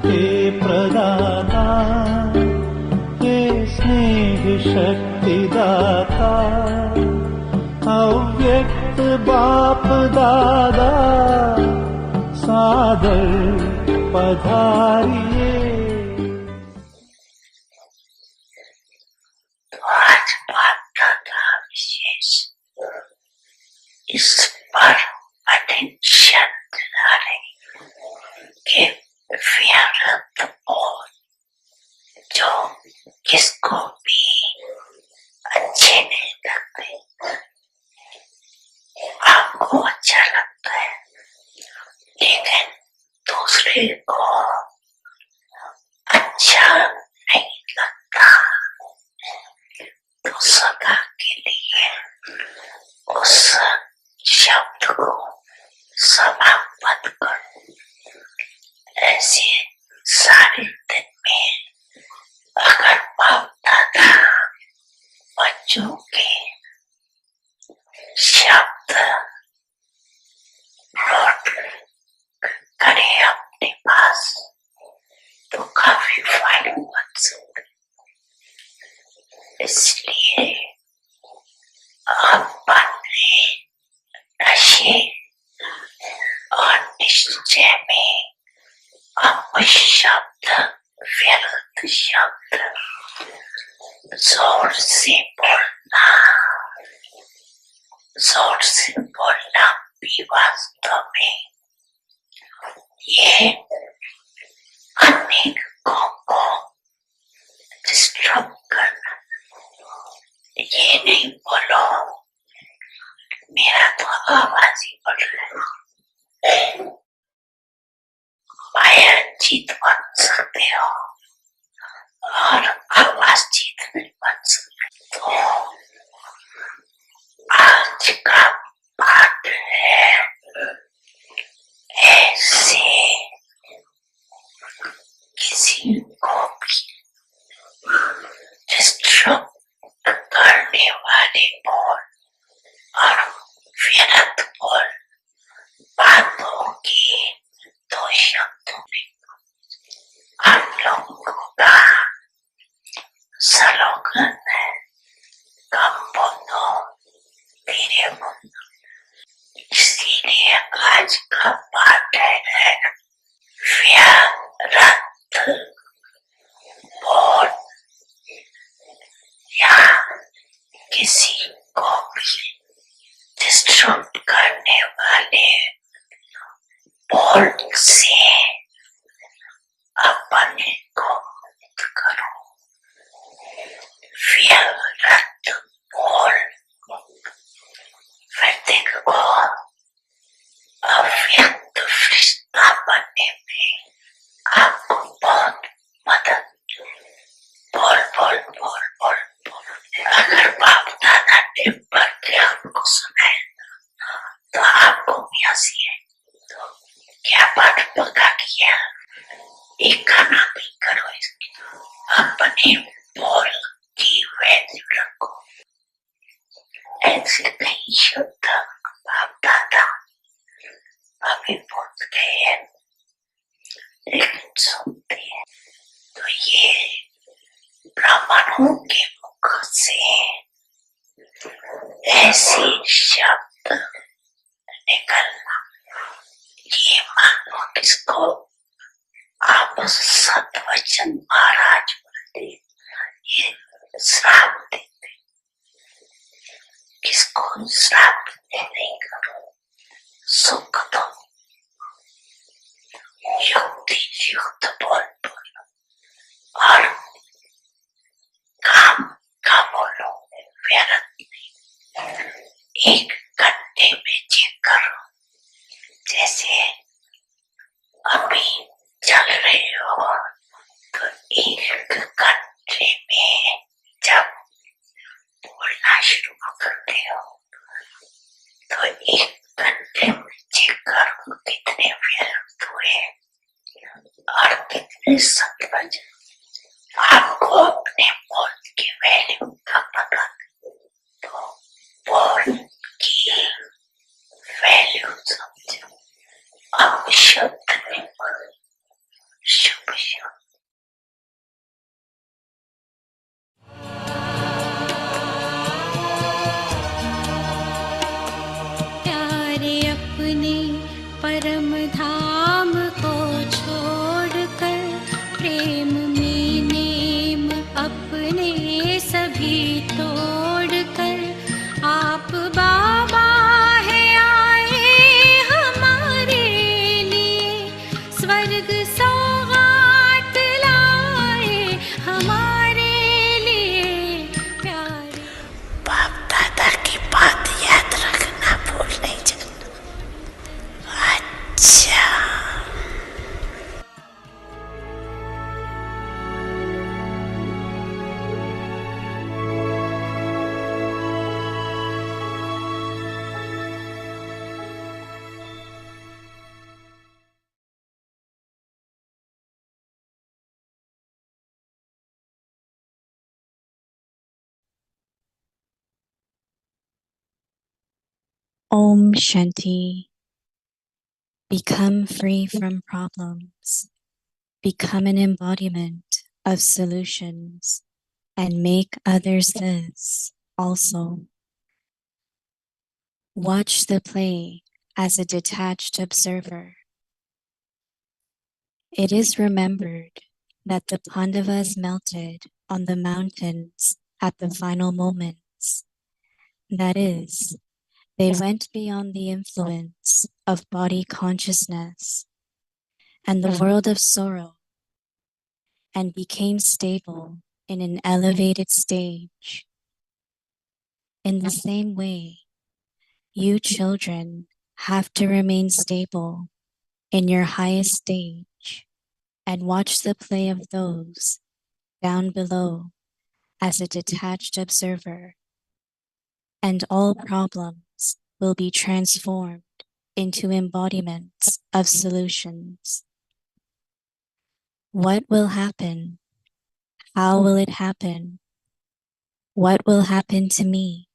के प्रदाता, हे स्नेह शक्ति दाता, अव्यक्त बाप दादा सादर पधारिए। तो आज बाप दादा विशेष इस पर अटेंशन दिला रही कि व्यर्थ और जो किसको भी अच्छे नहीं लगते, आपको अच्छा लगता है लेकिन दूसरे को अच्छा नहीं लगता, तो सदा के लिए उस शब्द को समाप्त कर। ऐसे सारे दिन में अगर बाप दादा बच्चों के शब्द नोट करे अपने पास तो काफी फायदा बन सकते। इसलिए अपने नशे और निश्चय में शब्द व्यर्थ शब्द जोर से बोलना भी वास्तव में ये अनेकों को डिस्टर्ब करना। ये नहीं बोलो, मेरा तो आवाज ही बढ़ रहा है। माया जीत बन सकते हो और आवाज जीत नहीं बन सकते। तो आज का पाठ है ऐसे किसी को भी डिस्टर्ब करने वाले बोल और व्यर्थ बोल बातों की दो शब्दों में आप लोगों का स्लोगन है, कम बोलो धीरे बोलो। इसीलिए आज का पाठ है व्यर्थ बोल या किसी को भी डिस्टर्ब करने वाले बोल से अपने को मुक्त करो। व्यर्थ बोल व्यक्ति को अव्यक्त फरिश्ता बनने में आपको बहुत मदद। बोल बोल बोल बोल बोल। अगर बाप दादा टिप पर के आपको सुनाए तो आपको भी हंसी है। तो क्या पाठ पक्का किया? एक खाना भी करो, इसकी अपने बोल की वैल्यू रखो। ऐसे कई शब्द बाप दादा हमें बोल गए हैं लेकिन सुनते हैं तो ये ब्राह्मणों के मुख से ऐसे शब्द निकलना, ये मानो किसको आप सतवचन महाराज बोलते, ये श्राप देते। किसको श्राप नहीं करो, सुख दो, युक्ति युक्त बोल बोलो और काम का बोलो, व्यर्थ नहीं। एक घंटे में चेक करो, जैसे अभी चल रहे हो तो एक घंटे में जब बोलना शुरू करते हो तो एक घंटे में चेक करो कितने व्यर्थ हुए और कितने सत्वचन। आपको अपने बोल की वैल्यू का पता, तो बोल की वैल्यू समझो। अब शब्द नहीं बोलो, Om Shanti. Become free from problems. Become an embodiment of solutions and make others this also. Watch the play as a detached observer. It is remembered that the Pandavas melted on the mountains at the final moments. That is, they went beyond the influence of body consciousness and the world of sorrow and became stable in an elevated stage. In the same way, you children have to remain stable in your highest stage and watch the play of those down below as a detached observer, and all problems will be transformed into embodiments of solutions. What will happen? How will it happen? What will happen to me?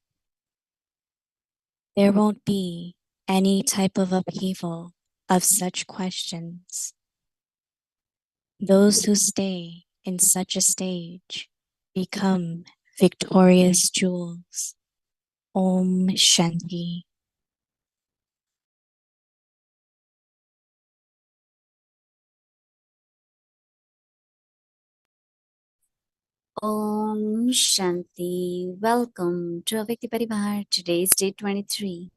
There won't be any type of upheaval of such questions. Those who stay in such a stage become victorious jewels. Om Shanti. Om Shanti. Welcome to Avyakti Paribhar. Today's day 23.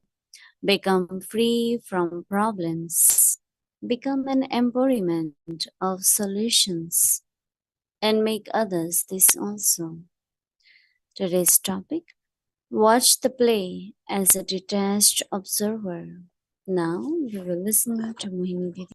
Become free from problems. Become an embodiment of solutions and make others this also. Today's topic. Watch the play as a detached observer. Now we will listen to Mohini Didi.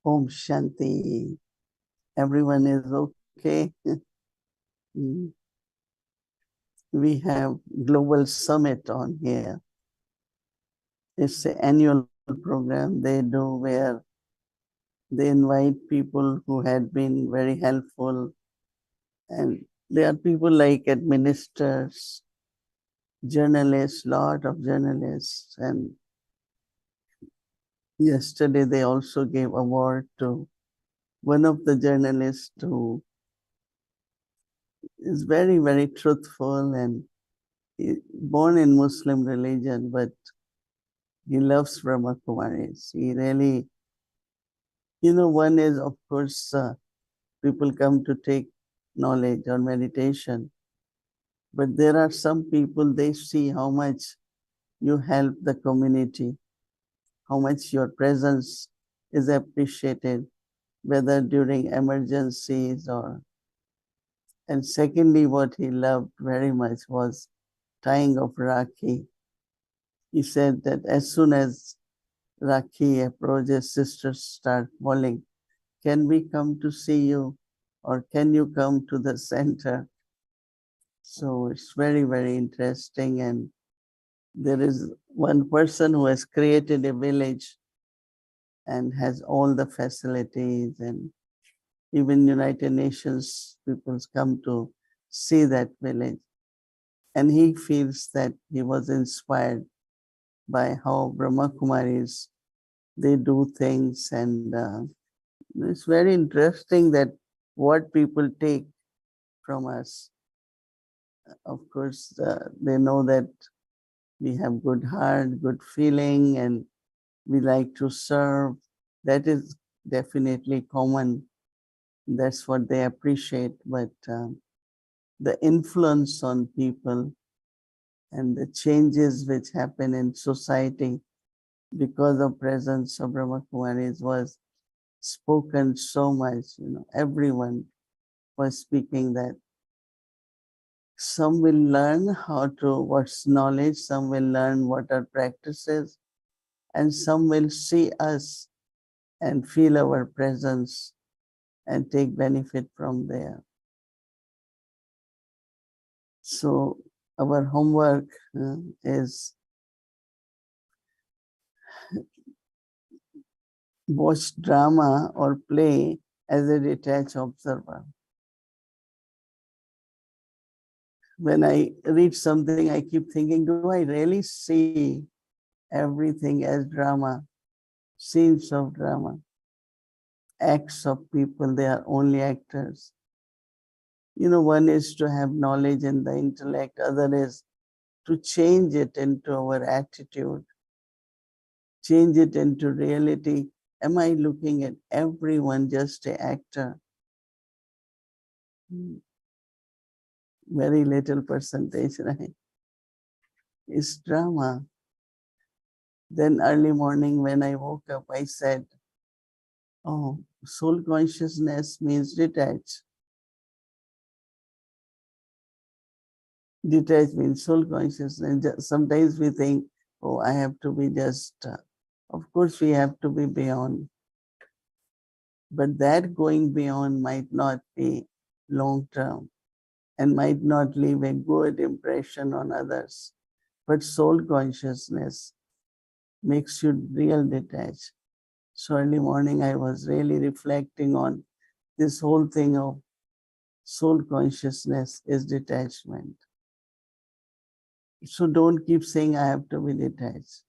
Om Shanti. Everyone is okay. We have Global Summit on here. It's an annual program they do where they invite people who had been very helpful. And there are people like administrators, journalists, lot of journalists. And yesterday they also gave award to one of the journalists who is very, very truthful and born in Muslim religion, but he loves Brahma Kumaris. He really, one is, of course, people come to take knowledge or meditation, but there are some people, they see how much you help the community, how much your presence is appreciated, whether during emergencies or. And secondly, what he loved very much was tying of Rakhi. He said that as soon as Rakhi approaches, sisters start calling, can we come to see you? Or can you come to the center? So it's very, very interesting. And there is one person who has created a village and has all the facilities, and even United Nations people come to see that village. And he feels that he was inspired by how Brahma Kumaris, they do things. And it's very interesting that what people take from us. Of course, they know that we have good heart, good feeling, and we like to serve. That is definitely common. That's what they appreciate. But the influence on people and the changes which happen in society because of presence of Brahma Kumaris was spoken so much. Everyone was speaking that. Some will learn what's knowledge, some will learn what are practices, and some will see us and feel our presence and take benefit from there. So our homework is watch drama or play as a detached observer. When I read something, I keep thinking, do I really see everything as drama, scenes of drama, acts of people? They are only actors. You know, one is to have knowledge in the intellect, other is to change it into our attitude, change it into reality. Am I looking at everyone just an actor? Very little percentage, right? It's drama. Then early morning when I woke up, I said, oh, soul consciousness means detached. Detached means soul consciousness. Sometimes we think, oh, I have to be just, of course we have to be beyond. But that going beyond might not be long term and might not leave a good impression on others. But soul consciousness makes you real detached. So early morning, I was really reflecting on this whole thing of soul consciousness is detachment. So don't keep saying I have to be detached,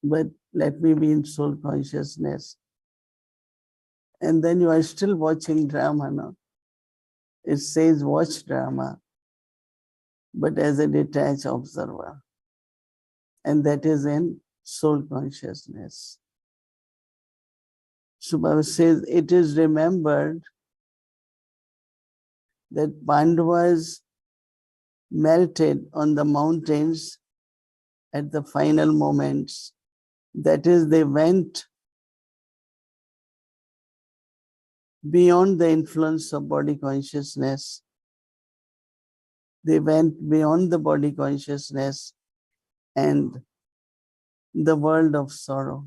but let me be in soul consciousness. And then you are still watching drama, no? It says watch drama, but as a detached observer. And that is in soul consciousness. So Baba says it is remembered that Pandavas melted on the mountains at the final moments. That is, they went beyond the influence of body consciousness. They went beyond the body consciousness and the world of sorrow.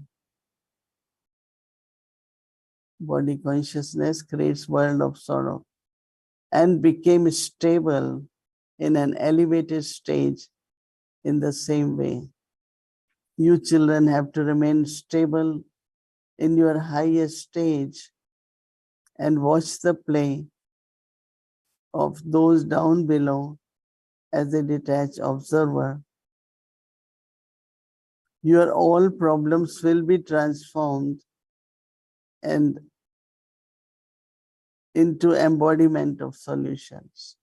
Body consciousness creates world of sorrow and became stable in an elevated stage in the same way. You children have to remain stable in your highest stage and watch the play of those down below as a detached observer. Your all problems will be transformed and into embodiment of solutions.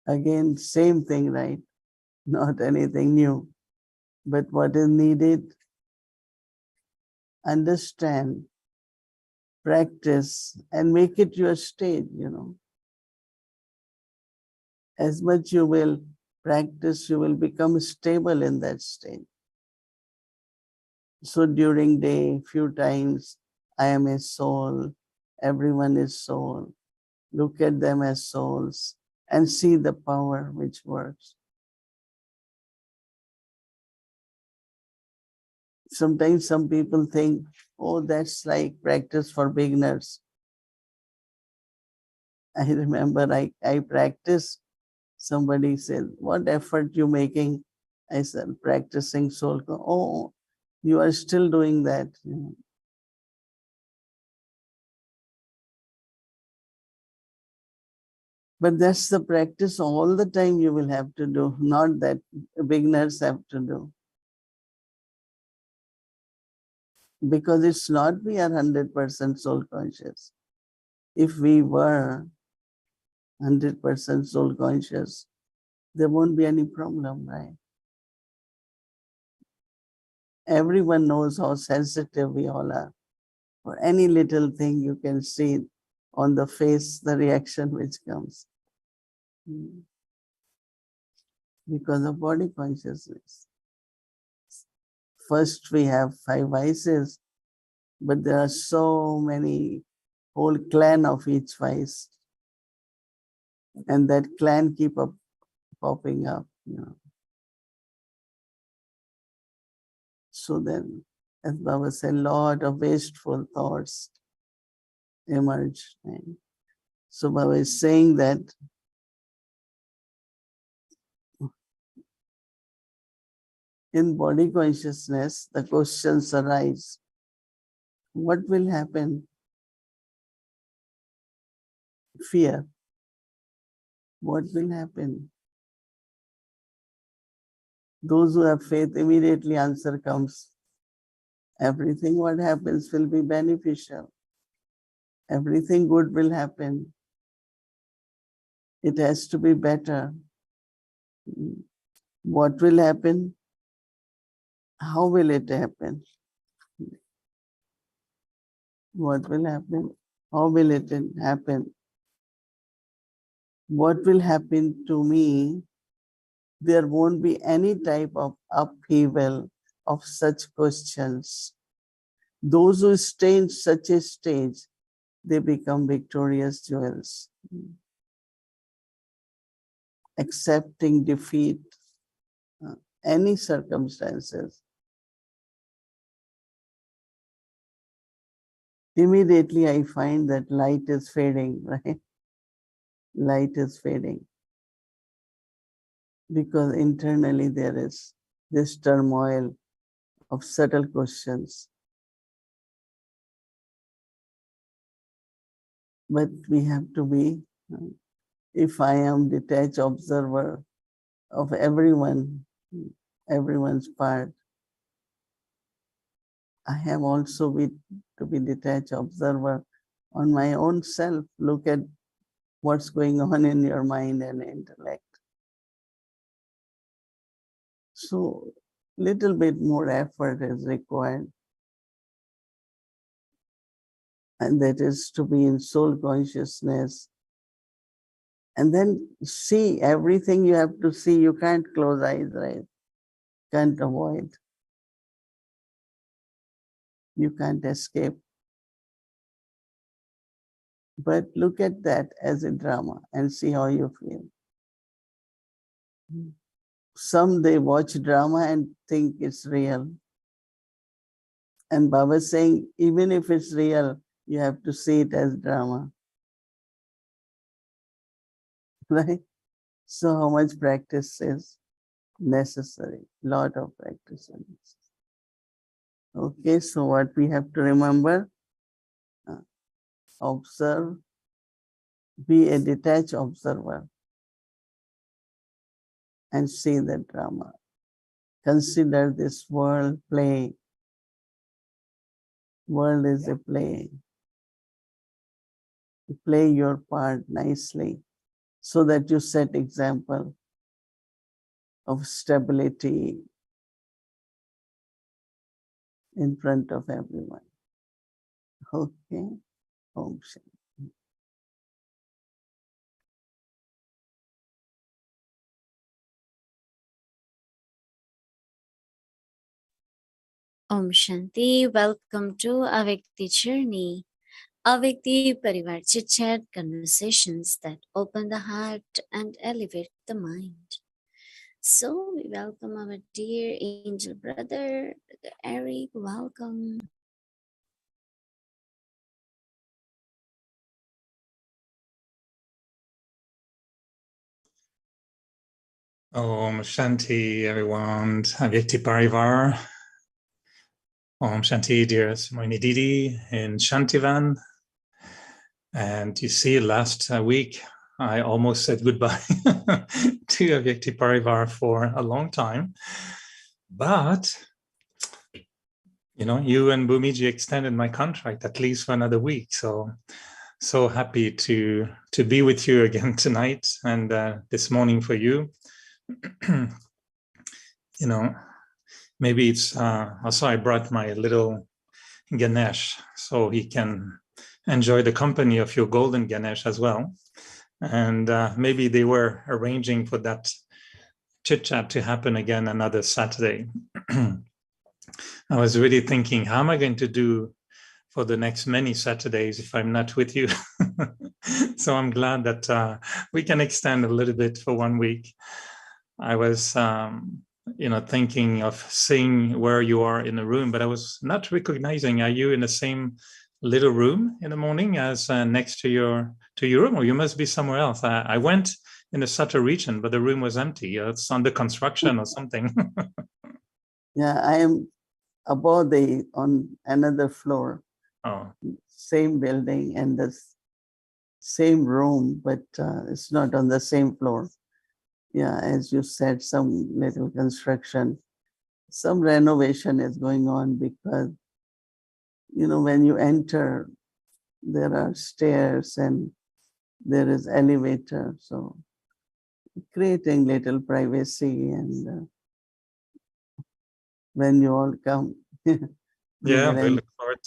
Again, same thing, right? Not anything new. But what is needed? Understand, practice, and make it your state, you know. As much you will practice, you will become stable in that state. So during day, few times, I am a soul, everyone is soul. Look at them as souls and see the power which works. Sometimes some people think, oh, that's like practice for beginners. I remember I practiced, somebody said, what effort you making? I said, practicing soul. Oh, you are still doing that. But that's the practice all the time you will have to do, not that beginners have to do. Because it's not we are 100% soul conscious. If we were 100% soul conscious, there won't be any problem, right? Everyone knows how sensitive we all are. For any little thing you can see on the face, the reaction which comes. Because of body consciousness. First we have 5 vices, but there are so many, whole clan of each vice. And that clan keep up popping up, you know. So then, as Baba said, a lot of wasteful thoughts emerge. Right? So Baba is saying that in body consciousness, the questions arise. What will happen? Fear. What will happen? Those who have faith, immediately answer comes. Everything what happens will be beneficial. Everything good will happen. It has to be better. What will happen? How will it happen? What will happen? How will it happen? What will happen to me? There won't be any type of upheaval of such questions. Those who stay in such a stage, they become victorious jewels. Accepting defeat, any circumstances. Immediately I find that light is fading, right? Light is fading. Because internally there is this turmoil of subtle questions. But we have to be, if I am detached observer of everyone, everyone's part, I have also to be detached observer on my own self. Look at what's going on in your mind and intellect. So little bit more effort is required. And that is to be in soul consciousness. And then see everything you have to see. You can't close eyes, right? Can't avoid. You can't escape. But look at that as a drama and see how you feel. Some they watch drama and think it's real. And Baba is saying, even if it's real, you have to see it as drama. Right? So how much practice is necessary? Lot of practice is necessary. Okay, so what we have to remember, observe, be a detached observer and see the drama. Consider this world play. World is a play. You play your part nicely so that you set example of stability in front of everyone. Okay. Om Shanti. Om Shanti. Welcome to Avyakti Journey. Avyakti Parivar Chit Chat conversations that open the heart and elevate the mind. So we welcome our dear angel brother, Eric. Welcome. Om Shanti, everyone. Avyakti Parivar. Om Shanti, dearest Mohini Didi in Shantivan. And you see, last week, I almost said goodbye to Avyakti Parivar for a long time. But, you know, you and Bhumiji extended my contract at least for another week. So happy to be with you again tonight and this morning for you. You know, maybe it's also I brought my little Ganesh so he can enjoy the company of your golden Ganesh as well. And maybe they were arranging for that chit chat to happen again another Saturday. I was really thinking, how am I going to do for the next many Saturdays if I'm not with you? So I'm glad that we can extend a little bit for 1 week. I was thinking of seeing where you are in the room, but I was not recognizing. Are you in the same little room in the morning as next to your room, or you must be somewhere else? I went in the Sutter region, but the room was empty. It's under construction or something. Yeah, I am above on another floor. Oh, Same building and the same room, but it's not on the same floor. Yeah, as you said, some little construction, some renovation is going on because, when you enter, there are stairs and there is elevator. So creating little privacy, and when you all come, you yeah, will we look forward.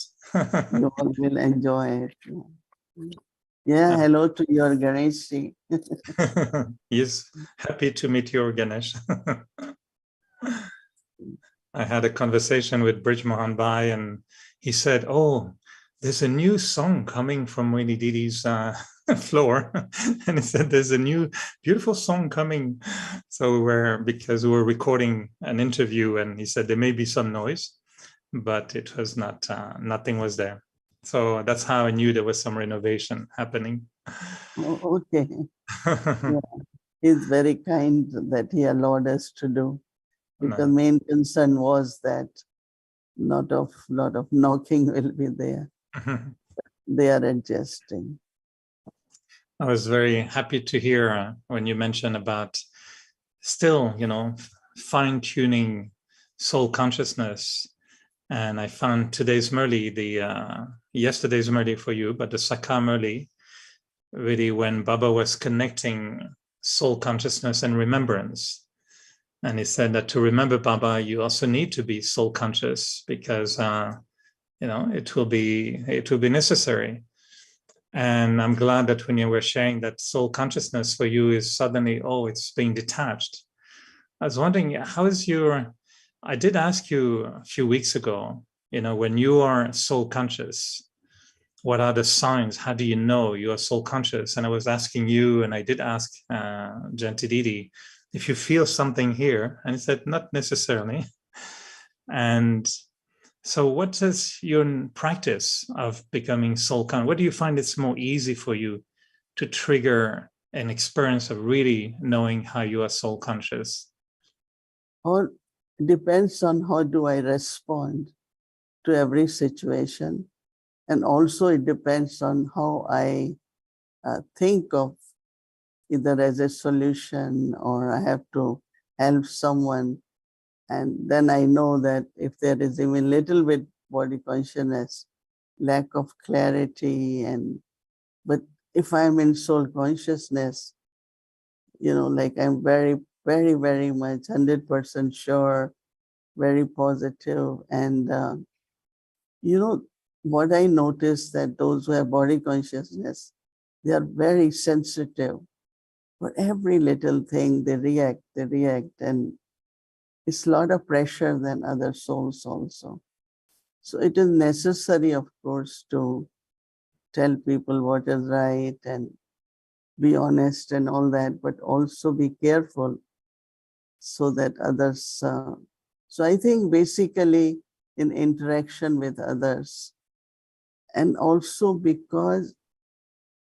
you all will enjoy it. Yeah, hello to your Ganesh ji. He's happy to meet you, Ganesh. I had a conversation with Brij Mohan Bhai, and he said, "Oh, there's a new song coming from Mohini Didi's floor," and he said, "There's a new beautiful song coming." So because we're recording an interview, and he said there may be some noise, but it was not. Nothing was there. So that's how I knew there was some renovation happening. Oh, okay. Yeah. He's very kind that he allowed us to do. Because main concern was that lot of knocking will be there. They are adjusting. I was very happy to hear when you mentioned about still, fine-tuning soul consciousness. And I found today's Murli, yesterday's Murli for you, but the Saka Murli, really when Baba was connecting soul consciousness and remembrance. And he said that to remember Baba, you also need to be soul conscious because, it will be necessary. And I'm glad that when you were sharing that soul consciousness for you is suddenly, it's being detached. I was wondering, I did ask you a few weeks ago, when you are soul conscious, what are the signs? How do you know you are soul conscious? And I was asking you, and I did ask Janti Didi, if you feel something here, and he said, not necessarily. And so what is your practice of becoming soul conscious? What do you find it's more easy for you to trigger an experience of really knowing how you are soul conscious? Or it depends on how do I respond to every situation. And also it depends on how I think of either as a solution or I have to help someone. And then I know that if there is even little bit body consciousness, lack of clarity, but if I'm in soul consciousness, like I'm very, very, very much 100% sure, very positive. And, what I noticed that those who have body consciousness, they are very sensitive. For every little thing, they react, and it's a lot of pressure than other souls also. So it is necessary, of course, to tell people what is right and be honest and all that, but also be careful so that others. So I think basically in interaction with others, and also because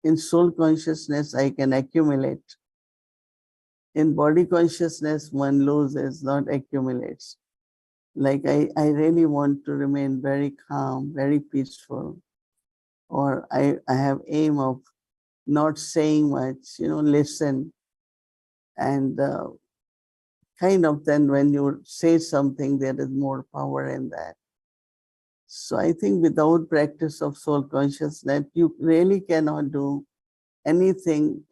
in soul consciousness I can accumulate. In body consciousness, one loses, not accumulates. Like I really want to remain very calm, very peaceful, or I have aim of not saying much, listen. And kind of then when you say something, there is more power in that. So I think without practice of soul consciousness, you really cannot do anything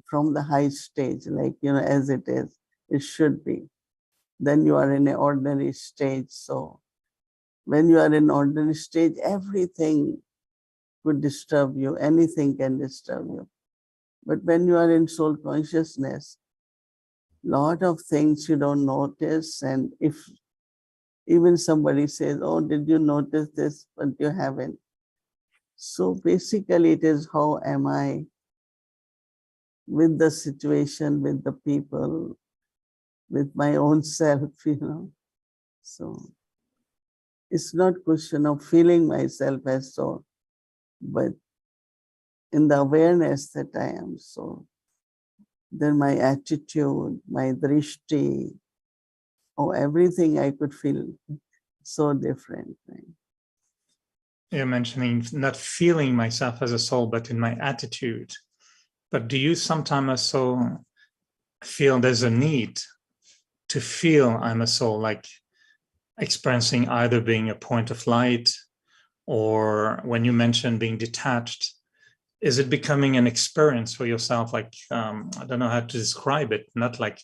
from the high stage, like, as it is, it should be. Then you are in an ordinary stage. So when you are in ordinary stage, everything could disturb you, anything can disturb you. But when you are in soul consciousness, lot of things you don't notice. And if even somebody says, oh, did you notice this? But you haven't. So basically it is how am I with the situation, with the people, with my own self, So it's not question of feeling myself as soul, but in the awareness that I am soul, then my attitude, my drishti, everything I could feel so different. Right? You're mentioning not feeling myself as a soul, but in my attitude. But do you sometimes also feel there's a need to feel I'm a soul, like experiencing either being a point of light, or when you mention being detached, is it becoming an experience for yourself? Like, I don't know how to describe it, not like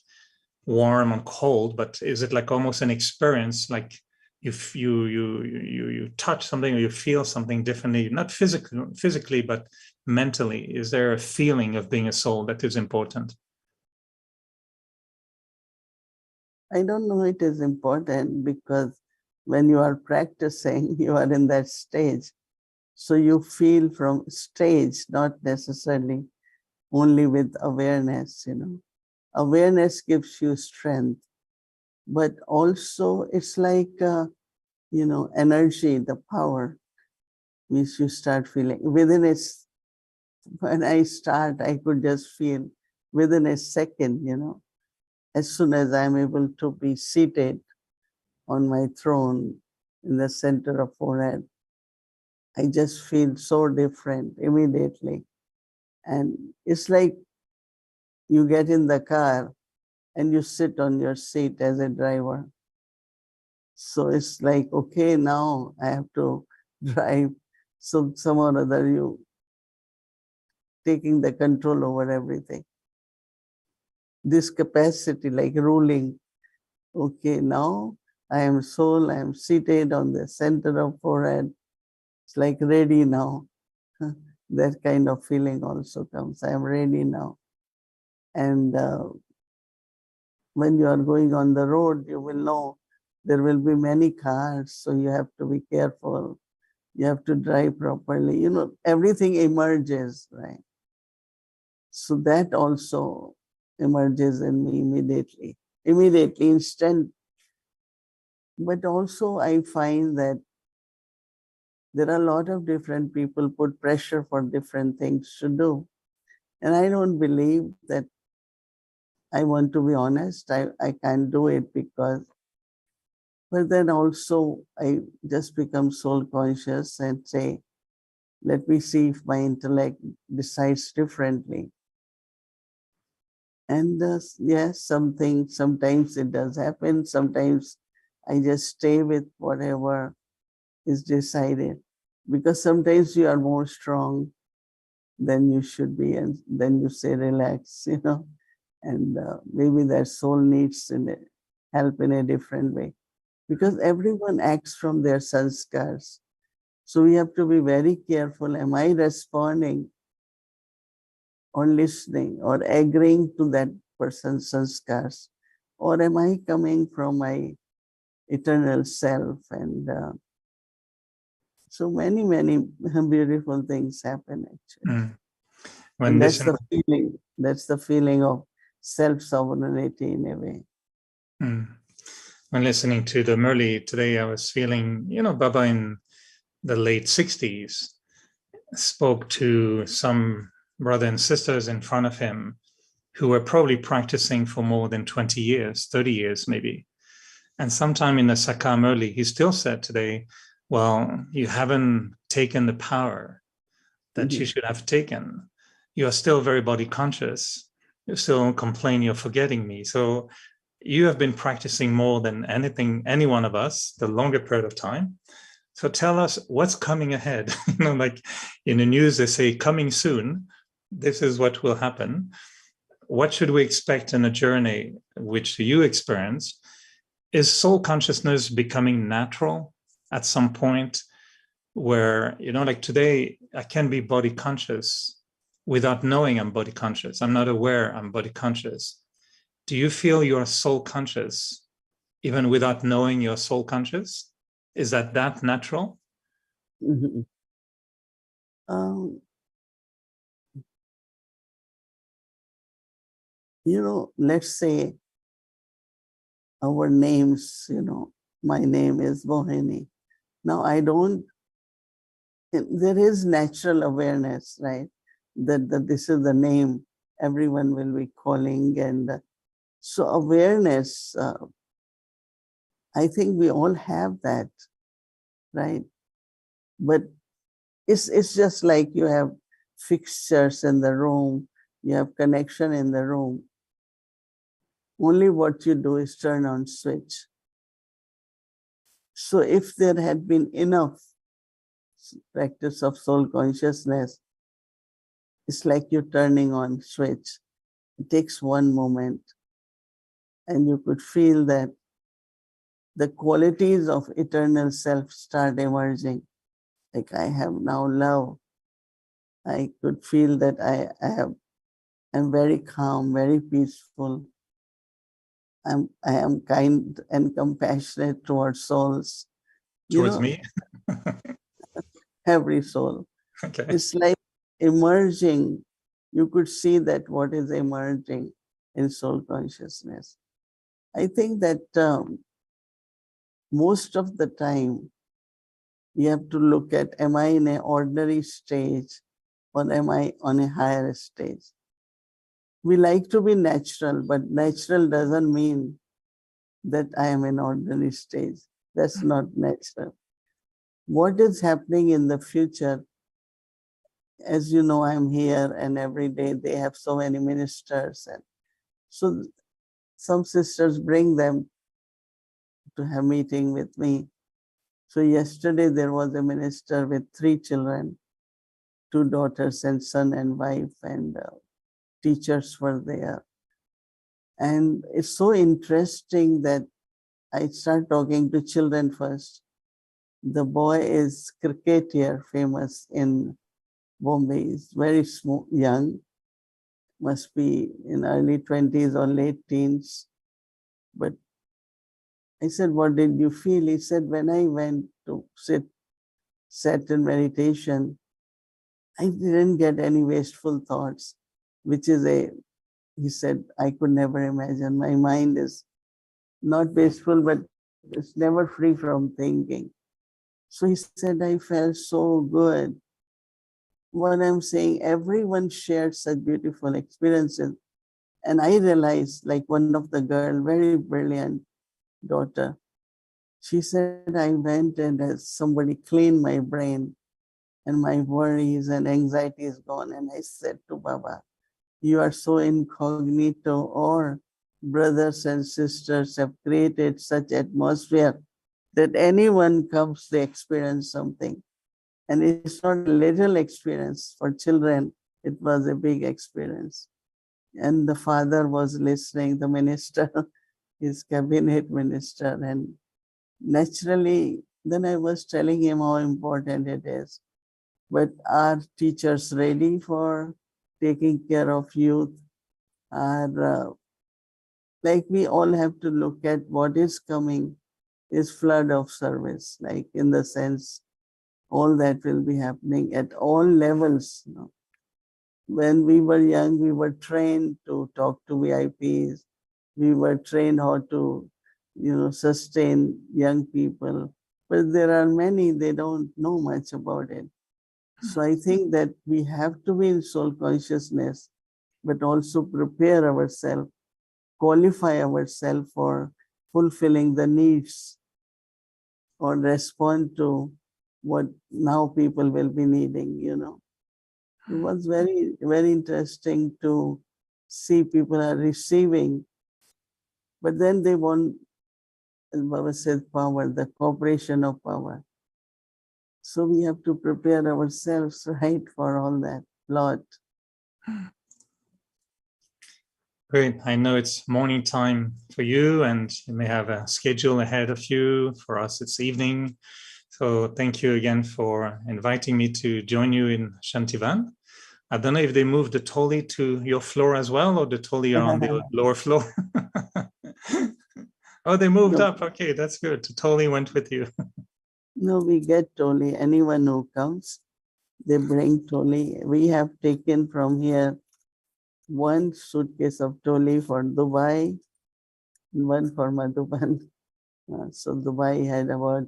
warm and cold, but is it like almost an experience, like you touch something or you feel something differently, not physically, but mentally? Is there a feeling of being a soul that is important? I don't know it is important because when you are practicing, you are in that stage. So you feel from stage, not necessarily only with awareness, Awareness gives you strength, but also it's like, energy, the power, which you start feeling. When I start, I could just feel within a second, as soon as I'm able to be seated on my throne in the center of forehead, I just feel so different immediately. And it's like you get in the car and you sit on your seat as a driver. So it's like, okay, now I have to drive. So some or other you taking the control over everything. This capacity, like ruling, okay, now I am soul, I am seated on the center of forehead. It's like ready now. That kind of feeling also comes. I am ready now. And when you are going on the road, you will know there will be many cars, so you have to be careful. You have to drive properly. Everything emerges, right? So that also emerges in me immediately, instant. But also I find that there are a lot of different people put pressure for different things to do. And I don't believe that. I want to be honest, I can't do it because, but then also I just become soul conscious and say, let me see if my intellect decides differently. And yes, sometimes it does happen. Sometimes I just stay with whatever is decided, because sometimes you are more strong than you should be, and then you say relax, and maybe that soul needs help in a different way, because everyone acts from their sanskars. So we have to be very careful. Am I responding or listening or agreeing to that person's sanskars, or am I coming from my eternal self? And so many beautiful things happen actually. When And listening, that's the feeling of self-sovereignty in a way. when listening to the Murli today, I was feeling, Baba in the late 60s spoke to some brother and sisters in front of him who were probably practicing for more than 20 years, 30 years maybe. And sometime in the Sakar Murli, he still said today, well, you haven't taken the power that you should have taken. You are still very body conscious. You still complain you're forgetting me. So you have been practicing more than any one of us, the longer period of time. So tell us what's coming ahead. Like in the news, they say coming soon. This is what will happen. What should we expect in a journey which you experience? Is soul consciousness becoming natural at some point where, like today, I can be body conscious without knowing I'm body conscious. I'm not aware I'm body conscious. Do you feel you're soul conscious even without knowing you're soul conscious? Is that natural? Let's say our names, my name is Mohini. Now there is natural awareness, right? That this is the name everyone will be calling. And so awareness, I think we all have that, right? But it's just like you have fixtures in the room, you have connection in the room. Only what you do is turn on switch. So if there had been enough practice of soul consciousness, it's like you're turning on switch. It takes one moment and you could feel that the qualities of eternal self start emerging. Like I have now love. I could feel that I'm very calm, very peaceful. I am kind and compassionate towards souls. Towards me? Every soul. Okay. It's like emerging. You could see that what is emerging in soul consciousness. I think that most of the time you have to look at, am I in an ordinary stage or am I on a higher stage? We like to be natural, but natural doesn't mean that I am in ordinary stage. That's not natural. What is happening in the future? As you know, I'm here and every day they have so many ministers. And so some sisters bring them to have meeting with me. So yesterday there was a minister with 3 children, 2 daughters and son and wife, and teachers were there. And it's so interesting that I start talking to children first. The boy is cricketer, famous in Bombay. He's very young, must be in early 20s or late teens. But I said, what did you feel? He said, when I went to sat in meditation, I didn't get any wasteful thoughts, which is he said, I could never imagine. My mind is not wasteful, but it's never free from thinking. So he said, I felt so good. What I'm saying, everyone shared such beautiful experiences. And I realized, like one of the girl, very brilliant daughter, she said, I went and as somebody cleaned my brain and my worries and anxiety is gone. And I said to Baba, you are so incognito, or brothers and sisters have created such atmosphere that anyone comes, they experience something. And it's not a little experience. For children, it was a big experience. And the father was listening, the minister, his cabinet minister, and naturally, then I was telling him how important it is. But are teachers ready for taking care of youth? Are like we all have to look at what is coming is flood of service, like in the sense all that will be happening at all levels. When we were young, we were trained to talk to VIPs. We were trained how to, sustain young people. But there are many, they don't know much about it. So I think that we have to be in soul consciousness, but also prepare ourselves, qualify ourselves for fulfilling the needs or respond to what now people will be needing, It was very, very interesting to see people are receiving, but then they want, as Baba said, power, the cooperation of power. So we have to prepare ourselves, right, for all that lot. Great. I know it's morning time for you and you may have a schedule ahead of you. For us, it's evening. So thank you again for inviting me to join you in Shantivan. I don't know if they moved the Toli to your floor as well, or the Toli are on the lower floor. Oh, they moved up. Okay, that's good. The Toli went with you. No, we get Toli. Anyone who comes, they bring Toli. We have taken from here 1 suitcase of Toli for Dubai, one for Madhuban. So Dubai had about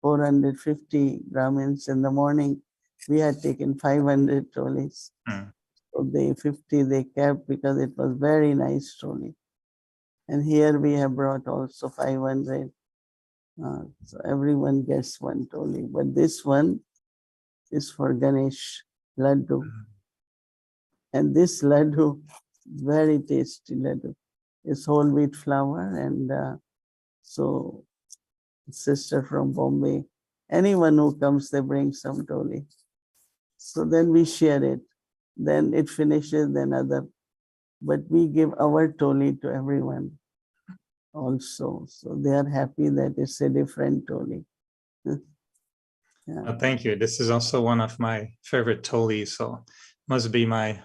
450 Brahmins in the morning. We had taken 500 trolleys. So the 50 they kept because it was very nice trolley. And here we have brought also 500. So everyone gets one trolley. But this one is for Ganesh Laddu. And this laddu, very tasty laddu. It's whole wheat flour, and so sister from Bombay, anyone who comes, they bring some toli. So then we share it. Then it finishes, then other. But we give our toli to everyone also. So they are happy that it's a different toli. Yeah. Thank you. This is also one of my favorite tolis, so must be my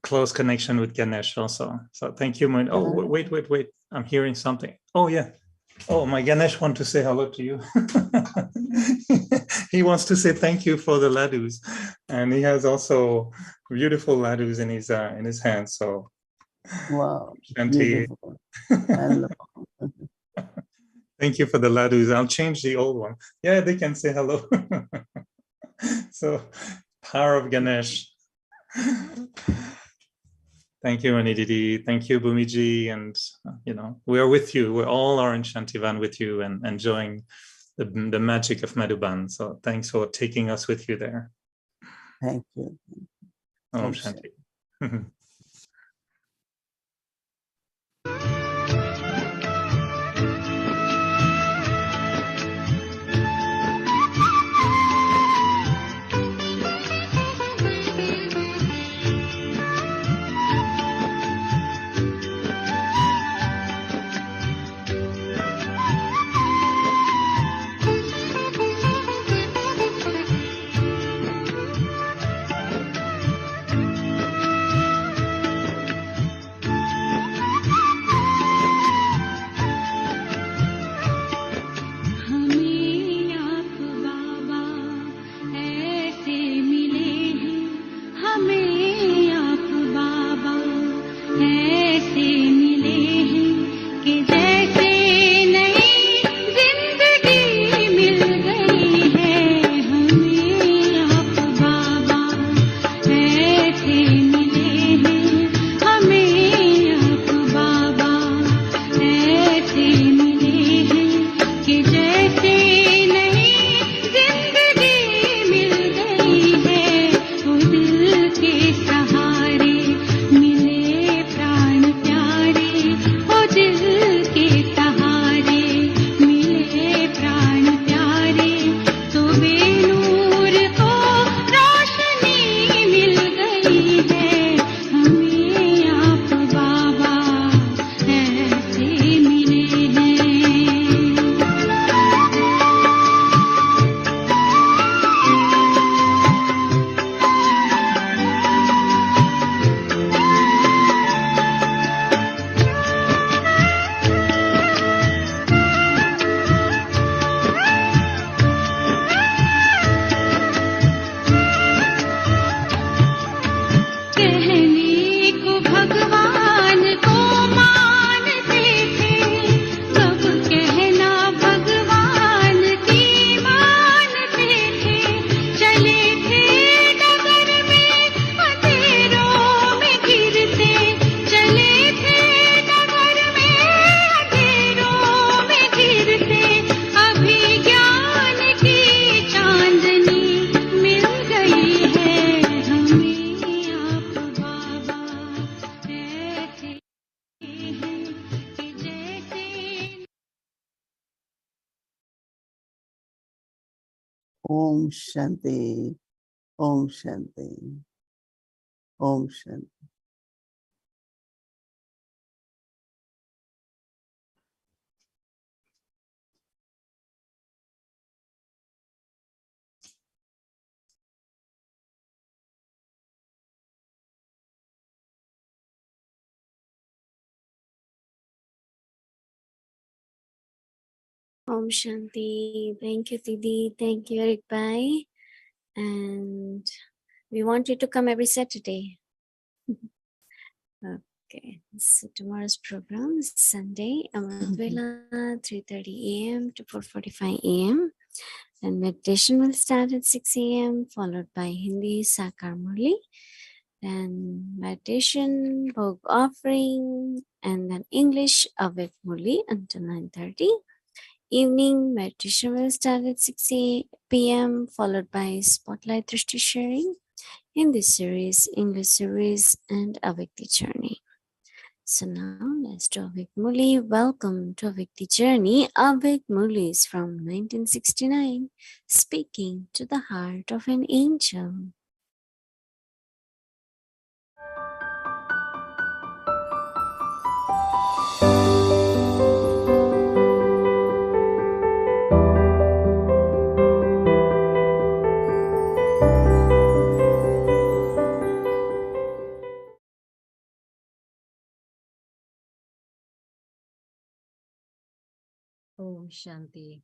close connection with Ganesh also. So thank you. Oh, wait. I'm hearing something. Oh, yeah. Oh, my Ganesh wants to say hello to you. He wants to say thank you for the laddus, and he has also beautiful laddus in his hands. So, Wow, Shanti, beautiful. Hello. thank you for the laddus. I'll change the old one. Yeah, they can say hello. So, power of Ganesh. Thank you, Didi. Thank you, Bhumiji. And, we are with you. We all are in Shantivan with you and enjoying the magic of Madhuban. So thanks for taking us with you there. Thank you. Om Shanti. Om Shanti. Om Shanti. Om Shanti. Om Shanti. Thank you, Didi. Thank you, Eric Bhai. And we want you to come every Saturday. Okay, so tomorrow's program is Sunday, Amrit Vela, 3:30 a.m. to 4:45 a.m. And meditation will start at 6 a.m. followed by Hindi Sakar Murli. Then meditation, Bhog offering, and then English Avik Murli until 9:30. Evening meditation will start at 6 p.m. followed by Spotlight Drishti sharing, Hindi series, English series, and Avikti journey. So now let's do Avik Muli. Welcome to Avikti journey. Avik Muli is from 1969, speaking to the heart of an angel. Om Shanti.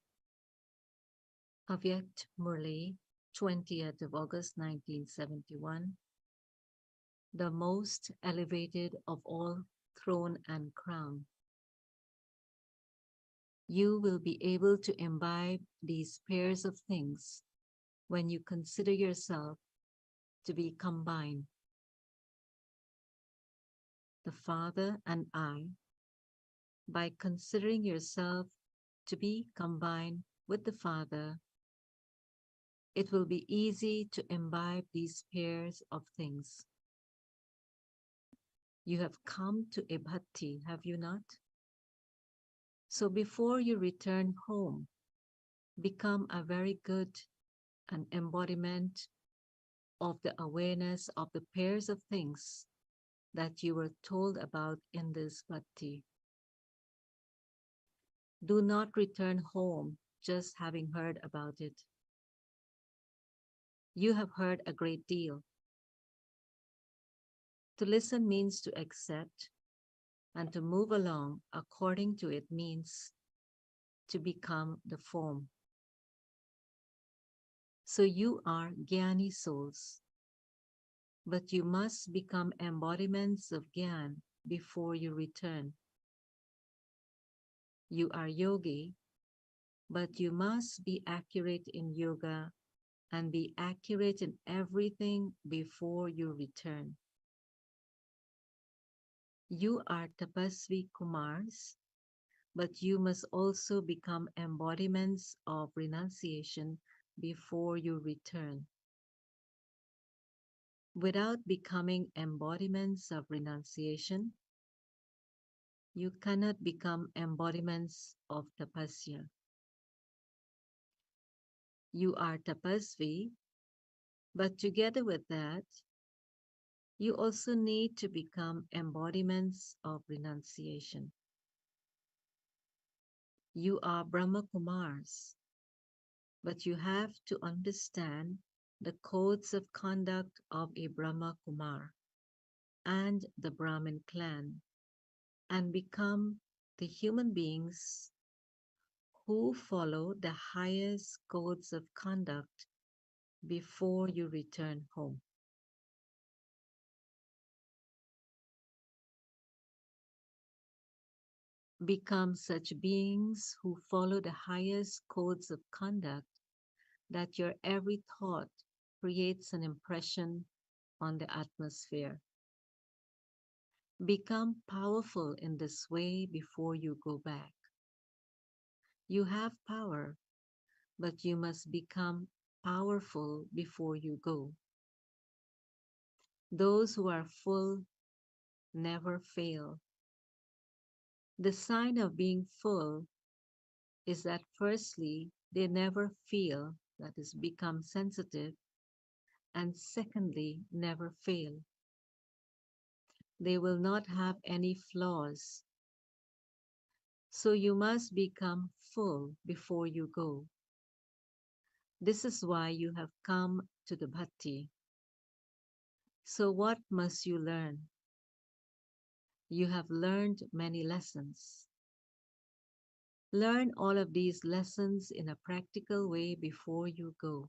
Avyakt Murli, 20th of August 1971. The most elevated of all throne and crown. You will be able to imbibe these pairs of things when you consider yourself to be combined. The Father and I, by considering yourself to be combined with the Father, it will be easy to imbibe these pairs of things. You have come to a bhakti, have you not? So before you return home, become a very good an embodiment of the awareness of the pairs of things that you were told about in this bhakti. Do not return home just having heard about it. You have heard a great deal. To listen means to accept, and to move along according to it means to become the form. So you are Jnani souls, but you must become embodiments of Gyan before you return. You are yogi, but you must be accurate in yoga and be accurate in everything before you return. You are tapasvi kumars, but you must also become embodiments of renunciation before you return. Without becoming embodiments of renunciation, you cannot become embodiments of tapasya. You are tapasvi, but together with that, you also need to become embodiments of renunciation. You are Brahma Kumars, but you have to understand the codes of conduct of a Brahma Kumar and the Brahmin clan and become the human beings who follow the highest codes of conduct before you return home. Become such beings who follow the highest codes of conduct that your every thought creates an impression on the atmosphere. Become powerful in this way before you go back. You have power, but you must become powerful before you go. Those who are full never fail. The sign of being full is that firstly, they never feel, that is, become sensitive, and secondly, never fail. They will not have any flaws. So you must become full before you go. This is why you have come to the bhakti. So what must you learn? You have learned many lessons. Learn all of these lessons in a practical way before you go.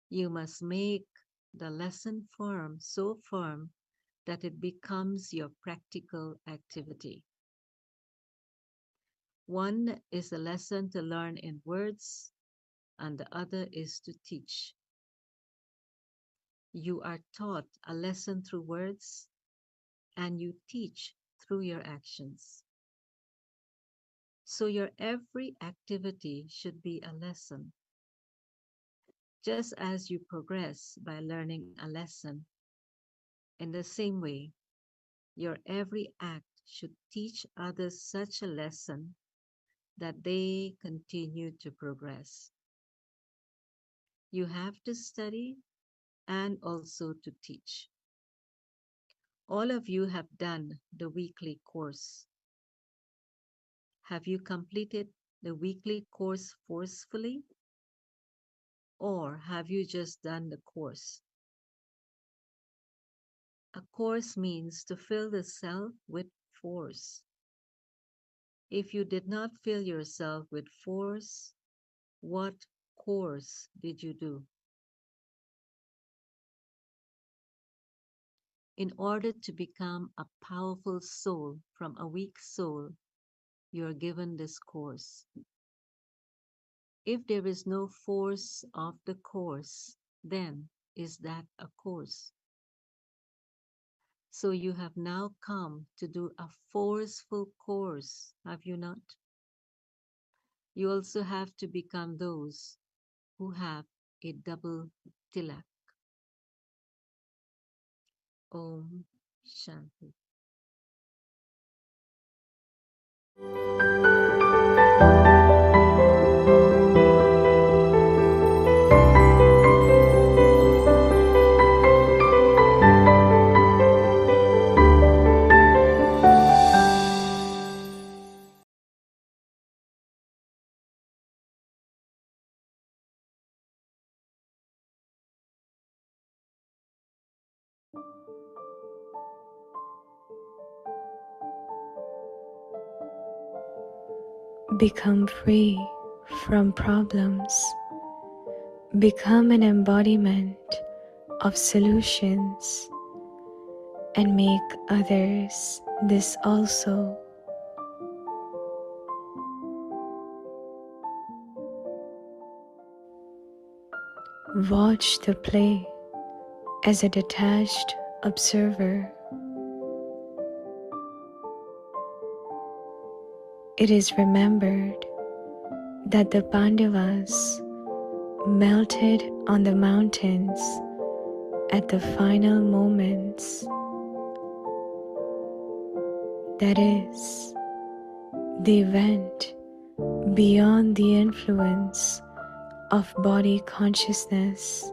You must make the lesson firm, so firm that it becomes your practical activity. One is a lesson to learn in words, and the other is to teach. You are taught a lesson through words, and you teach through your actions. So your every activity should be a lesson. Just as you progress by learning a lesson, in the same way, your every act should teach others such a lesson that they continue to progress. You have to study and also to teach. All of you have done the weekly course. Have you completed the weekly course forcefully? Or have you just done the course? A course means to fill the self with force. If you did not fill yourself with force, what course did you do? In order to become a powerful soul from a weak soul, you are given this course. If there is no force of the course, then is that a course? So you have now come to do a forceful course, have you not? You also have to become those who have a double tilak. Om Shanti. Become free from problems. Become an embodiment of solutions and make others this also. Watch the play as a detached observer. It is remembered that the Pandavas melted on the mountains at the final moments. That is, they went beyond the influence of body consciousness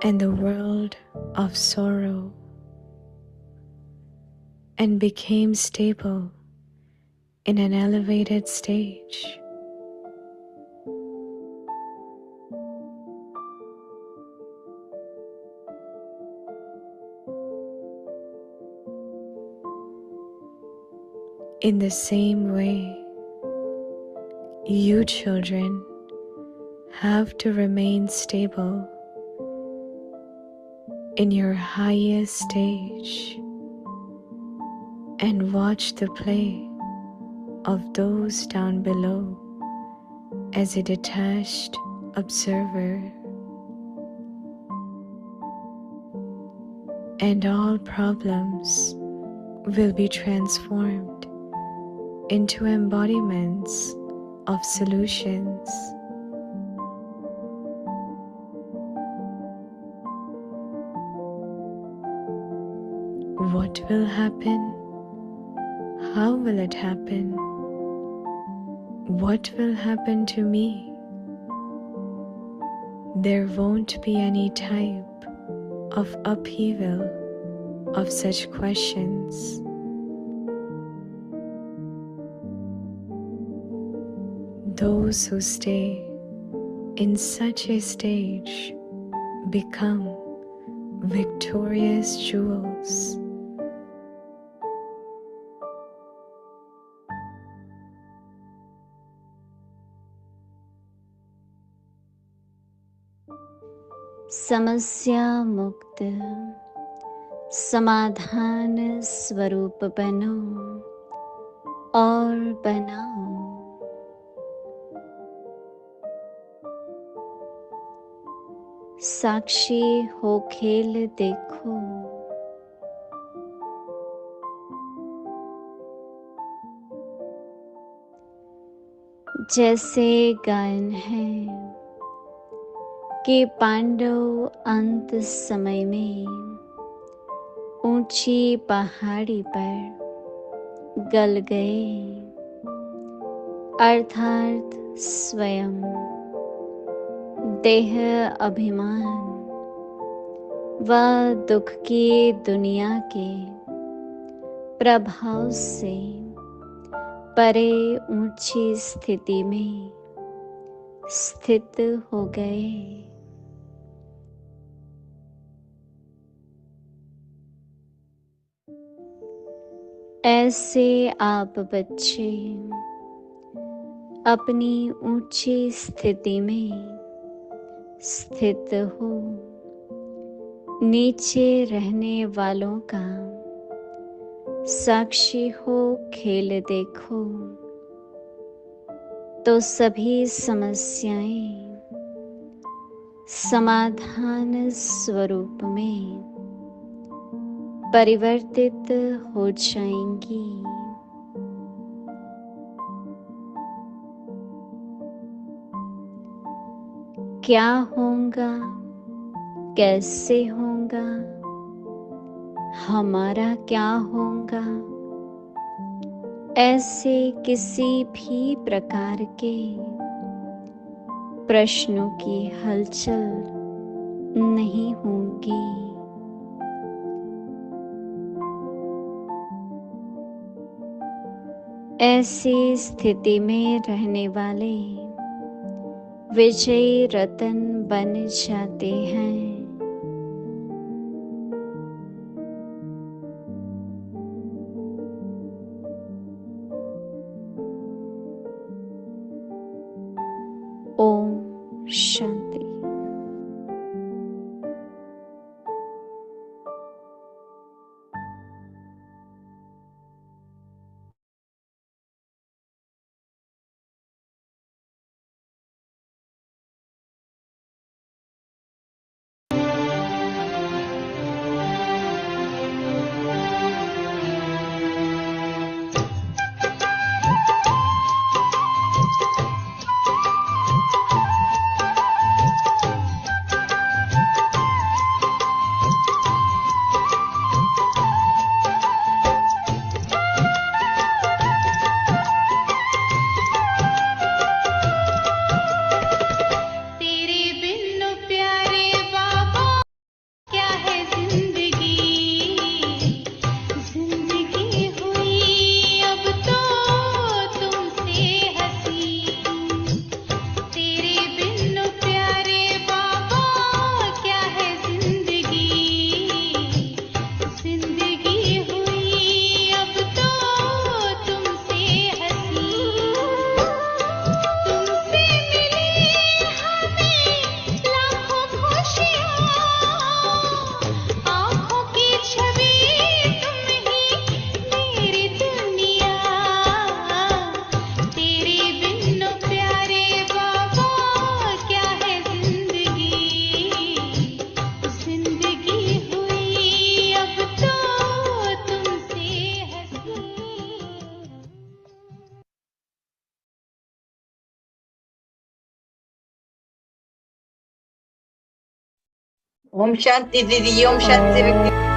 and the world of sorrow and became stable in an elevated stage. In the same way, you children have to remain stable in your highest stage and watch the play of those down below as a detached observer, and all problems will be transformed into embodiments of solutions. What will happen? How will it happen? What will happen to me? There won't be any type of upheaval of such questions. Those who stay in such a stage become victorious jewels. Samasya Mukta समाधान स्वरूप बनो और बनाओ। साक्षी हो खेल देखो, जैसे गायन है कि पांडव अंत समय में ऊंची पहाड़ी पर गल गए, अर्थात स्वयं देह अभिमान व दुख की दुनिया के प्रभाव से परे ऊंची स्थिति में स्थित हो गए। ऐसे आप बच्चे अपनी ऊंची स्थिति में स्थित हो, नीचे रहने वालों का साक्षी हो खेल देखो, तो सभी समस्याएं समाधान स्वरूप में परिवर्तित हो जाएंगी। क्या होगा, कैसे होगा, हमारा क्या होगा, ऐसे किसी भी प्रकार के प्रश्नों की हलचल नहीं होगी। ऐसी स्थिति में रहने वाले विजयी रतन बन जाते हैं। ओम शांति। ओम शांति दीदी, ओम शांति।